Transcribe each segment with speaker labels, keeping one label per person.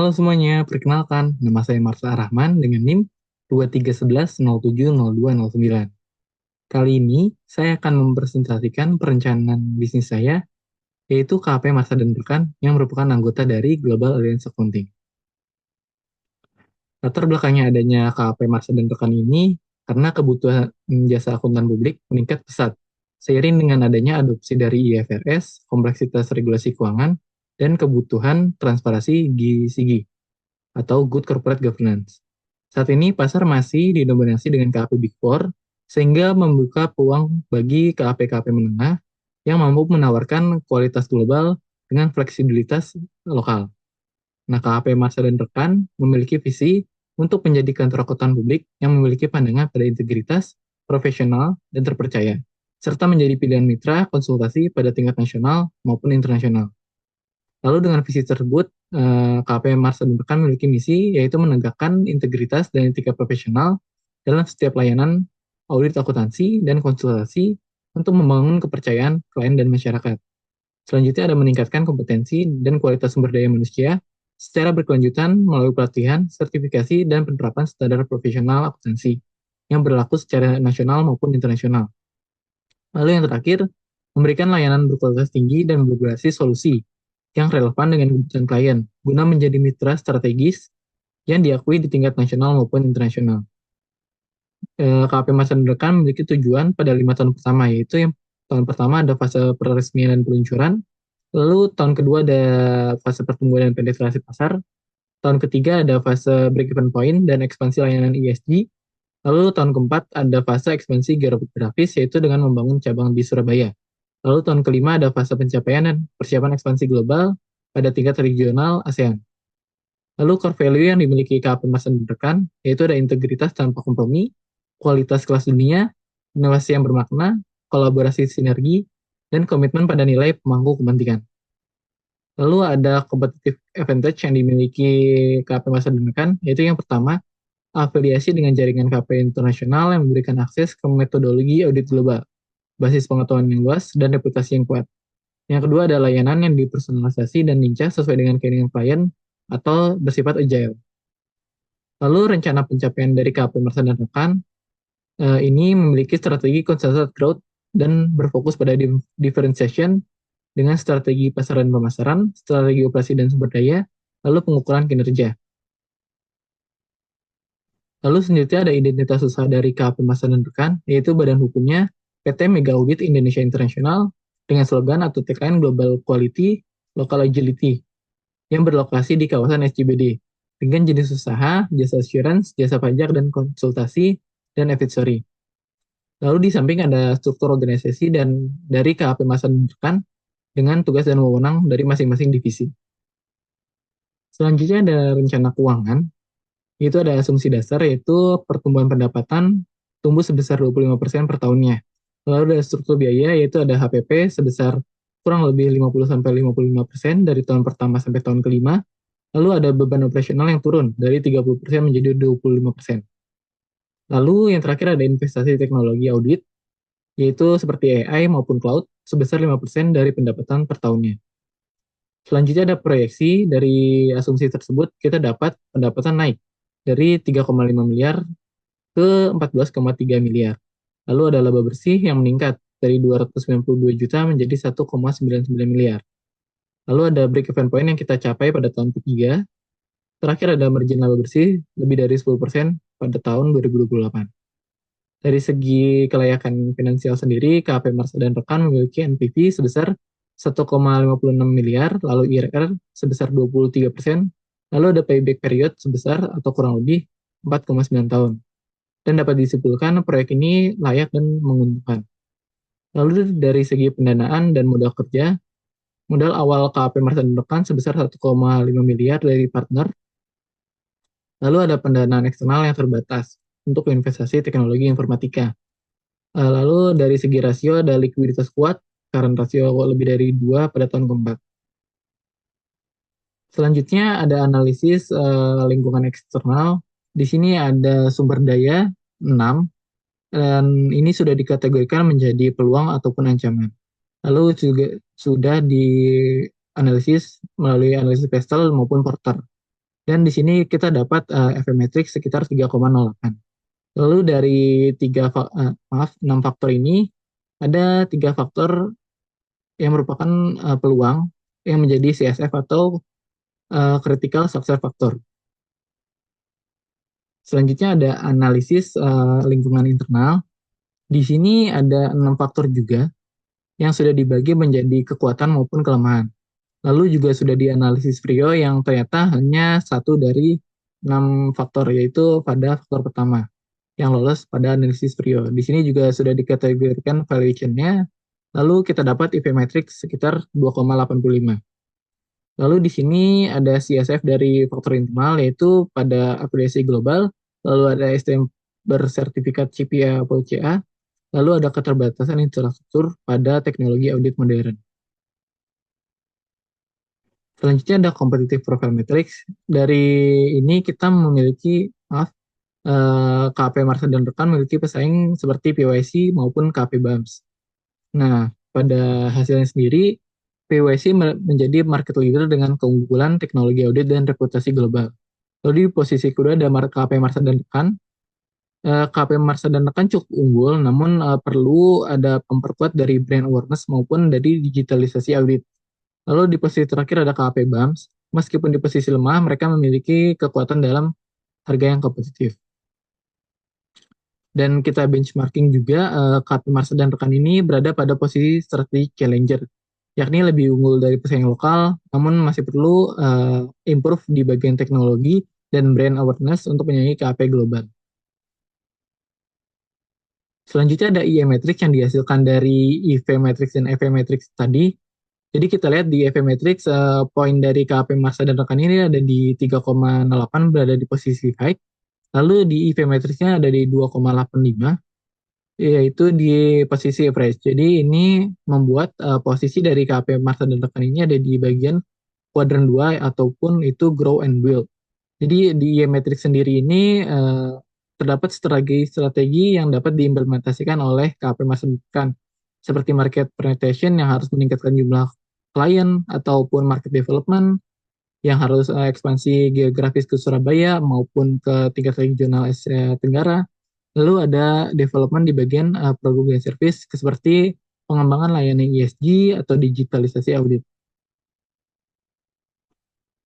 Speaker 1: Halo semuanya, perkenalkan, nama saya Marsa Rahman dengan NIM 2311070209. Kali ini, saya akan mempresentasikan perencanaan bisnis saya, yaitu KAP Marsa dan Rekan yang merupakan anggota dari Global Alliance Accounting. Latar belakangnya adanya KAP Marsa dan Rekan ini karena kebutuhan jasa akuntan publik meningkat pesat, seiring dengan adanya adopsi dari IFRS, kompleksitas regulasi keuangan, dan kebutuhan transparansi GCG atau Good Corporate Governance. Saat ini pasar masih didominasi dengan KAP Big Four, sehingga membuka peluang bagi KAP-KAP menengah yang mampu menawarkan kualitas global dengan fleksibilitas lokal. Nah, KAP Masa dan Rekan memiliki visi untuk menjadi kantor akuntan publik yang memiliki pandangan pada integritas, profesional, dan terpercaya, serta menjadi pilihan mitra konsultasi pada tingkat nasional maupun internasional. Lalu dengan visi tersebut, KP Mars dan Rekan memiliki misi yaitu menegakkan integritas dan etika profesional dalam setiap layanan audit akuntansi dan konsultasi untuk membangun kepercayaan klien dan masyarakat. Selanjutnya ada meningkatkan kompetensi dan kualitas sumber daya manusia secara berkelanjutan melalui pelatihan, sertifikasi, dan penerapan standar profesional akuntansi yang berlaku secara nasional maupun internasional. Lalu yang terakhir, memberikan layanan berkualitas tinggi dan berbasis solusi yang relevan dengan kebutuhan klien, guna menjadi mitra strategis yang diakui di tingkat nasional maupun internasional. KP Masa Depan memiliki tujuan pada 5 tahun pertama, yaitu yang tahun pertama ada fase peresmian dan peluncuran, lalu tahun kedua ada fase pertumbuhan dan penetrasi pasar, tahun ketiga ada fase break-even point dan ekspansi layanan ESG, lalu tahun keempat ada fase ekspansi geografis, yaitu dengan membangun cabang di Surabaya. Lalu tahun kelima ada fase pencapaian dan persiapan ekspansi global pada tingkat regional ASEAN. Lalu core value yang dimiliki KAP Masa Depan yaitu ada integritas tanpa kompromi, kualitas kelas dunia, inovasi yang bermakna, kolaborasi sinergi, dan komitmen pada nilai pemangku kepentingan. Lalu ada competitive advantage yang dimiliki KAP Masa Depan, yaitu yang pertama, afiliasi dengan jaringan KP internasional yang memberikan akses ke metodologi audit global, basis pengetahuan yang luas, dan reputasi yang kuat. Yang kedua ada layanan yang dipersonalisasi dan lincah sesuai dengan keinginan klien atau bersifat agile. Lalu rencana pencapaian dari KP Mersa dan Rekan ini memiliki strategi concentrated growth dan berfokus pada differentiation dengan strategi pasar dan pemasaran, strategi operasi dan sumber daya, lalu pengukuran kinerja. Lalu selanjutnya ada identitas usaha dari KP Mersa dan Rekan, yaitu badan hukumnya PT Mega Audit Indonesia International dengan slogan atau tagline Global Quality, Local Agility yang berlokasi di kawasan SCBD dengan jenis usaha, jasa assurance, jasa pajak, dan konsultasi, dan advisory. Lalu di samping ada struktur organisasi dan dari KAP Masa Depan dengan tugas dan wewenang dari masing-masing divisi. Selanjutnya ada rencana keuangan, itu ada asumsi dasar yaitu pertumbuhan pendapatan tumbuh sebesar 25% per tahunnya. Lalu ada struktur biaya yaitu ada HPP sebesar kurang lebih 50-55% dari tahun pertama sampai tahun kelima. Lalu ada beban operasional yang turun dari 30% menjadi 25%. Lalu yang terakhir ada investasi teknologi audit, yaitu seperti AI maupun cloud, sebesar 5% dari pendapatan per tahunnya. Selanjutnya ada proyeksi dari asumsi tersebut, kita dapat pendapatan naik dari 3,5 miliar ke 14,3 miliar. Lalu ada laba bersih yang meningkat dari 292 juta menjadi 1,99 miliar. Lalu ada break-even point yang kita capai pada tahun ketiga. Terakhir ada margin laba bersih lebih dari 10% pada tahun 2028. Dari segi kelayakan finansial sendiri, KAP Marsa dan Rekan memiliki NPV sebesar 1,56 miliar, lalu IRR sebesar 23%, lalu ada payback period sebesar atau kurang lebih 4,9 tahun. Dan dapat disimpulkan proyek ini layak dan menguntungkan. Lalu dari segi pendanaan dan modal kerja, modal awal KAP Marsa dan Rekan sebesar 1,5 miliar dari partner. Lalu ada pendanaan eksternal yang terbatas untuk investasi teknologi informatika. Lalu dari segi rasio ada likuiditas kuat, current rasio lebih dari 2 pada tahun keempat. Selanjutnya ada analisis lingkungan eksternal. Di sini ada sumber daya 6, dan ini sudah dikategorikan menjadi peluang ataupun ancaman. Lalu juga sudah dianalisis melalui analisis Pestel maupun Porter. Dan di sini kita dapat FP Matrix sekitar 3,08. Lalu dari 6 faktor ini, ada 3 faktor yang merupakan peluang yang menjadi CSF atau Critical Success Factor. Selanjutnya ada analisis lingkungan internal. Di sini ada 6 faktor juga yang sudah dibagi menjadi kekuatan maupun kelemahan. Lalu juga sudah dianalisis Prio yang ternyata hanya satu dari 6 faktor, yaitu pada faktor pertama yang lolos pada analisis Prio. Di sini juga sudah dikategorikan valuation-nya, lalu kita dapat IP matrix sekitar 2,85. Lalu di sini ada CSF dari faktor internal, yaitu pada apresiasi global, lalu ada STM bersertifikat CPA atau CA, lalu ada keterbatasan infrastruktur pada teknologi audit modern. Selanjutnya ada competitive profile matrix. Dari ini kita memiliki, KP Marsa dan rekan memiliki pesaing seperti PYC maupun KP BAMS. Nah, pada hasilnya sendiri, PYC menjadi market leader dengan keunggulan teknologi audit dan reputasi global. Lalu di posisi kedua ada KP Marsa dan rekan. KP Marsa dan rekan cukup unggul, namun perlu ada memperkuat dari brand awareness maupun dari digitalisasi audit. Lalu di posisi terakhir ada KP BAMS. Meskipun di posisi lemah, mereka memiliki kekuatan dalam harga yang kompetitif. Dan kita benchmarking juga, KP Marsa dan rekan ini berada pada posisi strategi challenger, yakni lebih unggul dari pesaing lokal, namun masih perlu improve di bagian teknologi dan brand awareness untuk menyaingi KP global. Selanjutnya ada IE matrix yang dihasilkan dari IV matrix dan FV matrix tadi. Jadi kita lihat di FV matrix, poin dari KP Marsa dan rekan ini ada di 3,8, berada di posisi high. Lalu di IV matrixnya ada di 2,85, yaitu di posisi average. Jadi ini membuat posisi dari KP Marsa dan rekan ini ada di bagian kuadran 2 ataupun itu grow and build. Jadi di IE matrix sendiri ini terdapat strategi yang dapat diimplementasikan oleh KP Marsa dan rekan, seperti market penetration yang harus meningkatkan jumlah klien ataupun market development yang harus ekspansi geografis ke Surabaya maupun ke tingkat regional Asia Tenggara. Lalu ada development di bagian produk dan service seperti pengembangan layanan ESG atau digitalisasi audit.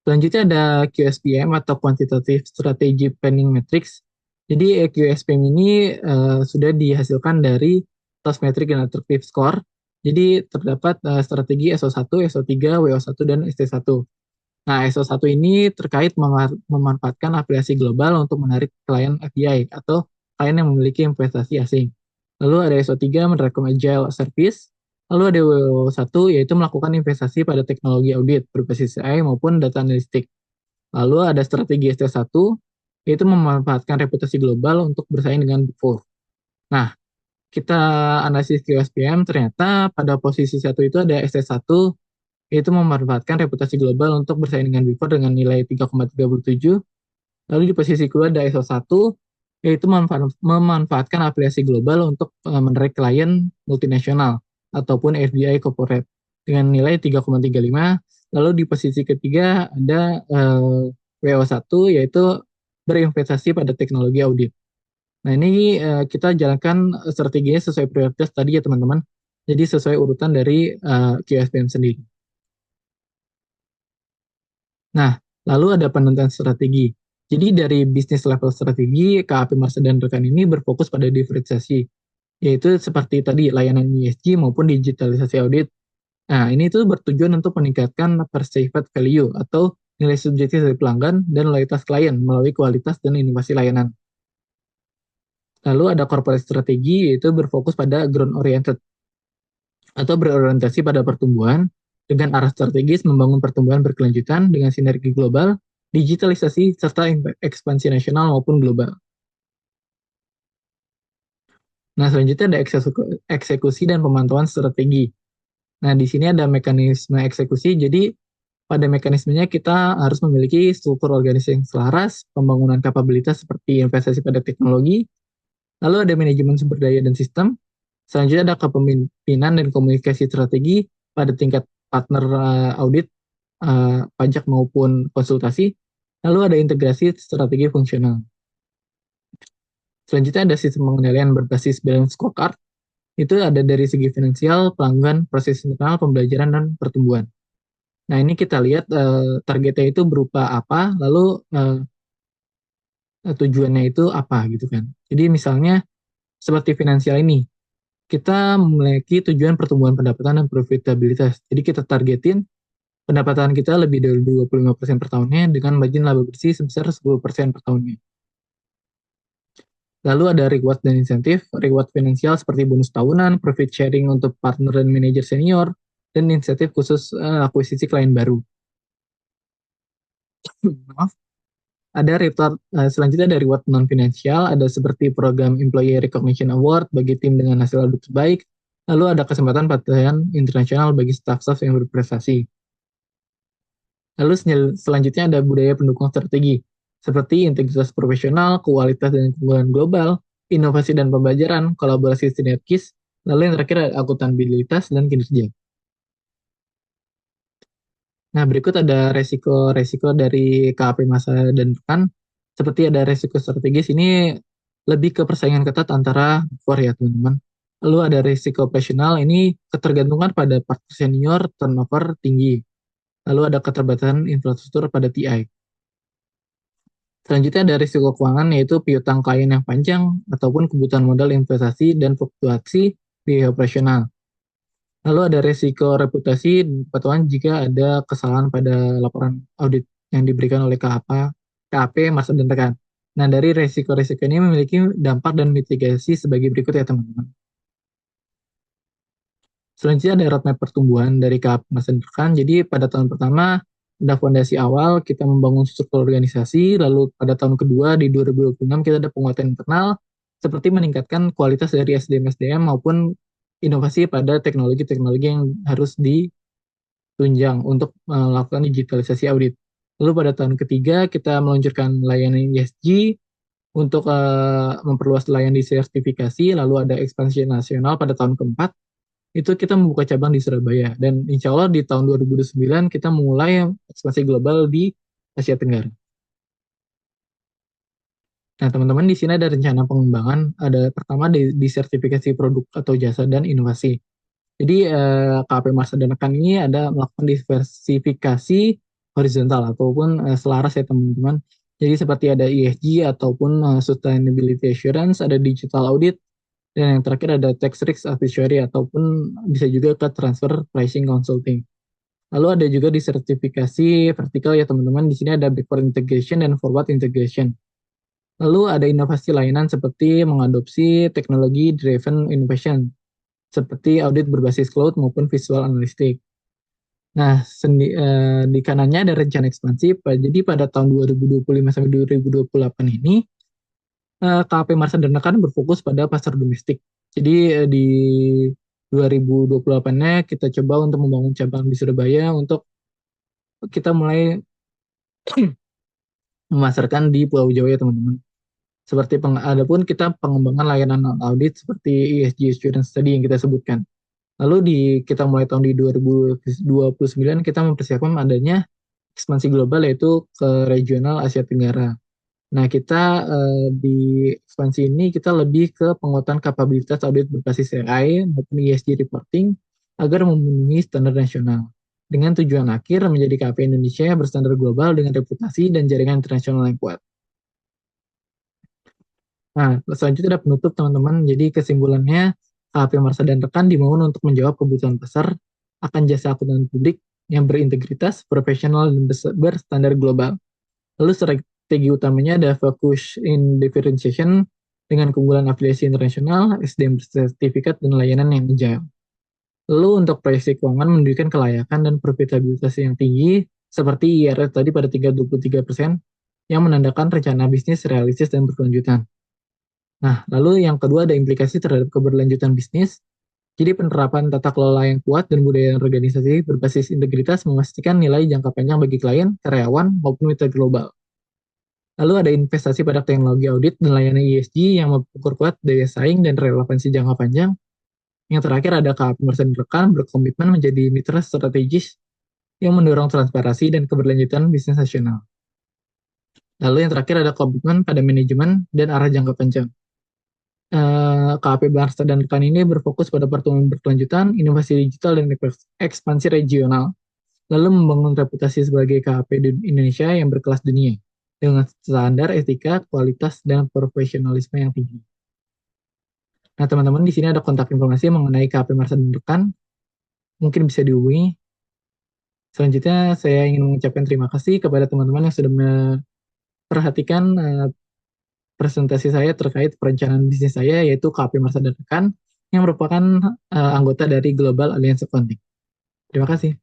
Speaker 1: Selanjutnya ada QSPM atau Quantitative Strategy Planning Matrix. Jadi QSPM ini sudah dihasilkan dari Task Metric dan Attractive Score. Jadi terdapat strategi SO1, SO3, WO1, dan ST1. Nah, SO1 ini terkait memanfaatkan aplikasi global untuk menarik klien FDI atau klien yang memiliki investasi asing. Lalu ada SO3 merekom agile service. Lalu ada WO1 yaitu melakukan investasi pada teknologi audit berbasis AI maupun data analitik. Lalu ada strategi ST1 yaitu memanfaatkan reputasi global untuk bersaing dengan Big Four. Nah, kita analisis QSPM, ternyata pada posisi 1 itu ada ST1 yaitu memanfaatkan reputasi global untuk bersaing dengan Big Four dengan nilai 3,37. Lalu di posisi kedua ada SO1 yaitu memanfaatkan aplikasi global untuk menarik klien multinasional ataupun FDI corporate dengan nilai 3,35. Lalu di posisi ketiga ada WO1 yaitu berinvestasi pada teknologi audit. Nah, ini kita jalankan strateginya sesuai prioritas tadi ya teman-teman. Jadi sesuai urutan dari QSPM sendiri. Nah, lalu ada penentuan strategi. Jadi dari bisnis level strategi, KAP Marsa dan rekan ini berfokus pada diferensiasi, yaitu seperti tadi layanan ESG maupun digitalisasi audit. Nah, ini tuh bertujuan untuk meningkatkan perceived value atau nilai subjektif dari pelanggan dan loyalitas klien melalui kualitas dan inovasi layanan. Lalu ada corporate strategi, yaitu berfokus pada growth oriented atau berorientasi pada pertumbuhan dengan arah strategis membangun pertumbuhan berkelanjutan dengan sinergi global, digitalisasi, serta ekspansi nasional maupun global. Nah, selanjutnya ada eksekusi dan pemantauan strategi. Nah, di sini ada mekanisme eksekusi, jadi pada mekanismenya kita harus memiliki struktur organisasi yang selaras, pembangunan kapabilitas seperti investasi pada teknologi, lalu ada manajemen sumber daya dan sistem, selanjutnya ada kepemimpinan dan komunikasi strategi pada tingkat partner audit, pajak maupun konsultasi. Lalu ada integrasi strategi fungsional. Selanjutnya ada sistem pengendalian berbasis balance scorecard. Itu ada dari segi finansial, pelanggan, proses internal, pembelajaran, dan pertumbuhan. Nah, ini kita lihat targetnya itu berupa apa, lalu tujuannya itu apa gitu kan. Jadi misalnya seperti finansial ini, kita memiliki tujuan pertumbuhan pendapatan dan profitabilitas. Jadi kita targetin pendapatan kita lebih dari 25% per tahunnya dengan margin laba bersih sebesar 10% per tahunnya. Lalu ada reward dan insentif, reward finansial seperti bonus tahunan, profit sharing untuk partner dan manajer senior, dan insentif khusus akuisisi klien baru. Maaf. Ada reward, selanjutnya ada reward non-finansial, ada seperti program Employee Recognition Award bagi tim dengan hasil audit terbaik, lalu ada kesempatan pelatihan internasional bagi staff-staff yang berprestasi. Lalu selanjutnya ada budaya pendukung strategi, seperti integritas profesional, kualitas dan keunggulan global, inovasi dan pembelajaran, kolaborasi sinergis, lalu yang terakhir ada akuntabilitas dan kinerja. Nah, berikut ada resiko-resiko dari KAP masa dan rekan. Seperti ada resiko strategis, ini lebih ke persaingan ketat antara core ya, teman-teman. Lalu ada resiko operasional, ini ketergantungan pada partner senior, turnover tinggi. Lalu ada keterbatasan infrastruktur pada TI. Selanjutnya ada risiko keuangan, yaitu piutang klien yang panjang, ataupun kebutuhan modal investasi dan fluktuasi biaya operasional. Lalu ada risiko reputasi dan kepatuhan jika ada kesalahan pada laporan audit yang diberikan oleh KAP, masa dan rekan. Nah, dari risiko-risiko ini memiliki dampak dan mitigasi sebagai berikut ya, teman-teman. Selanjutnya ada roadmap pertumbuhan dari KAP masa dan rekan. Jadi pada tahun pertama ada fondasi awal, kita membangun struktur organisasi, lalu pada tahun kedua di 2026 kita ada penguatan internal, seperti meningkatkan kualitas dari SDM-SDM maupun inovasi pada teknologi-teknologi yang harus ditunjang untuk melakukan digitalisasi audit. Lalu pada tahun ketiga kita meluncurkan layanan ESG untuk memperluas layanan di sertifikasi, lalu ada ekspansi nasional pada tahun keempat, itu kita membuka cabang di Surabaya. Dan insya Allah di tahun 2029 kita mulai ekspansi global di Asia Tenggara. Nah, teman-teman, di sini ada rencana pengembangan. Ada pertama di sertifikasi produk atau jasa dan inovasi. Jadi KAP Masa dan Rekan ini ada melakukan diversifikasi horizontal ataupun selaras ya teman-teman. Jadi seperti ada ESG ataupun Sustainability Assurance, ada Digital Audit, dan yang terakhir ada Tax Risk Advisory ataupun bisa juga ke Transfer Pricing Consulting. Lalu ada juga di sertifikasi vertikal ya teman-teman. Di sini ada Backward Integration dan Forward Integration. Lalu ada inovasi layanan seperti mengadopsi teknologi driven innovation seperti audit berbasis cloud maupun visual analytics. Nah, di kanannya ada rencana ekspansi. Jadi pada tahun 2025 sampai 2028 ini, KAP Marsa dan Rekan berfokus pada pasar domestik. Jadi di 2028-nya kita coba untuk membangun cabang di Surabaya untuk kita mulai memasarkan di Pulau Jawa ya teman-teman. Seperti adapun kita pengembangan layanan audit seperti ESG Assurance tadi yang kita sebutkan. Lalu kita mulai tahun di 2029 kita mempersiapkan adanya ekspansi global yaitu ke regional Asia Tenggara. Nah, kita di ekspansi ini kita lebih ke penguatan kapabilitas audit berbasis AI maupun ESG reporting agar memenuhi standar nasional. Dengan tujuan akhir menjadi KAP Indonesia berstandar global dengan reputasi dan jaringan internasional yang kuat. Nah, selanjutnya ada penutup teman-teman. Jadi kesimpulannya, KAP Marsa dan Rekan dibangun untuk menjawab kebutuhan pasar akan jasa akuntan publik yang berintegritas, profesional, dan berstandar global. Lalu strategi utamanya ada fokus in differentiation dengan keunggulan afiliasi internasional, SDM sertifikat, dan layanan yang agile. Lalu untuk proyeksi keuangan menunjukkan kelayakan dan profitabilitas yang tinggi, seperti IRR tadi pada tingkat 23%, yang menandakan rencana bisnis realistis dan berkelanjutan. Nah, lalu yang kedua ada implikasi terhadap keberlanjutan bisnis. Jadi penerapan tata kelola yang kuat dan budaya organisasi berbasis integritas memastikan nilai jangka panjang bagi klien, karyawan, maupun mitra global. Lalu ada investasi pada teknologi audit dan layanan ESG yang memperkuat daya saing dan relevansi jangka panjang. Yang terakhir ada KAP Marsa dan Rekan berkomitmen menjadi mitra strategis yang mendorong transparansi dan keberlanjutan bisnis nasional. Lalu yang terakhir ada komitmen pada manajemen dan arah jangka panjang. KAP Barca dan rekan ini berfokus pada pertumbuhan berkelanjutan, inovasi digital, dan ekspansi regional, lalu membangun reputasi sebagai KAP di Indonesia yang berkelas dunia, dengan standar etika, kualitas, dan profesionalisme yang tinggi. Nah, teman-teman, di sini ada kontak informasi mengenai KAP Marsa dan rekan, mungkin bisa dihubungi. Selanjutnya, saya ingin mengucapkan terima kasih kepada teman-teman yang sudah memperhatikan presentasi saya terkait perencanaan bisnis saya, yaitu KP Marsa dan Rekan, yang merupakan anggota dari Global Alliance Accounting. Terima kasih.